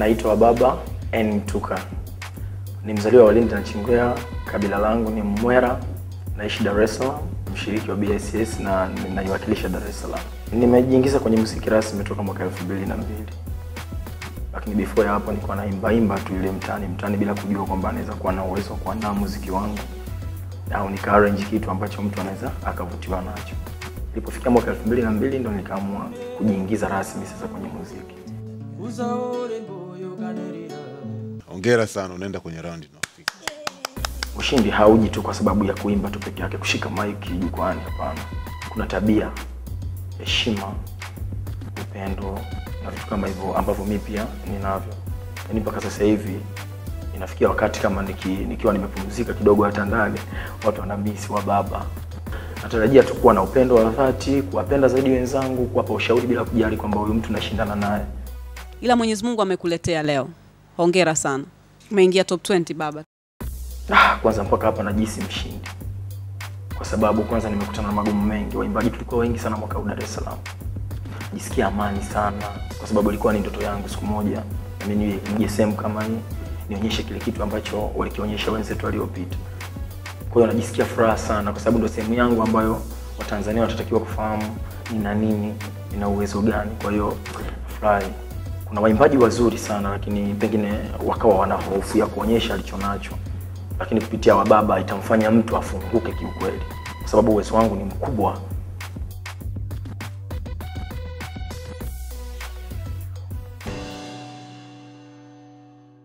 Naitwa Baba N Mtuka. Ni mzaliwa wa Lindi na Chingwea, kabila langu ni Mwera, naishi Dar es Salaam, mshiriki wa BICS na ninaiwakilisha Dar es Salaam. Nimejiingiza kwenye muziki rasmi toka mwaka 2002. Lakini before ya hapo nilikuwa naimba tu ile mtaani bila kujua kwamba anaweza kuwa na uwezo wa kuandaa muziki wangu au nika-arrange kitu ambacho mtu anaweza akavutiwa nacho. Nilipofika mwaka 2002 ndo nikaamua kujiingiza rasmi sasa kwenye muziki. Hongera sana, unaenda kwenye round na ufika. Ushindi hauji tu kwa sababu ya kuimba tu peke yake, kushika mic jukwani, hapana. Kuna tabia, heshima, upendo na vitu kama hivyo ambavyo mimi pia ninavyo. Yaani mpaka sasa hivi inafikia wakati kama nikiwa nimepumzika kidogo hata ndani, watu wanamiss wa baba. Natarajia tu kuwa na upendo wa dhati, kuwapenda zaidi wenzangu, kuwapa ushauri bila kujali kwamba huyu mtu nashindana naye. Ila Mwenyezi Mungu amekuletea leo. Hongera sana. Umeingia top 20 baba. Kwanza mpaka hapa najisi mshindi. Kwa sababu kwanza nimekutana na magumu mengi. Waimbaji tulikuwa wengi sana mwaka huu Dar es Salaam. Jisikia amani sana kwa sababu ilikuwa ni ndoto yangu siku moja na mimi nije sehemu kama hii nionyeshe kile kitu ambacho walikionyesha wenzetu waliopita. Kwa hiyo najisikia furaha sana kwa sababu ndio sehemu yangu ambayo Watanzania watatakiwa kufahamu nina nini, nina uwezo gani. Kwa hiyo furahi. Kuna waimbaji wazuri sana lakini pengine wakawa wana hofu ya kuonyesha alichonacho. Lakini kupitia Wababa itamfanya mtu afunguke kiukweli. Kwa sababu uwezo wangu ni mkubwa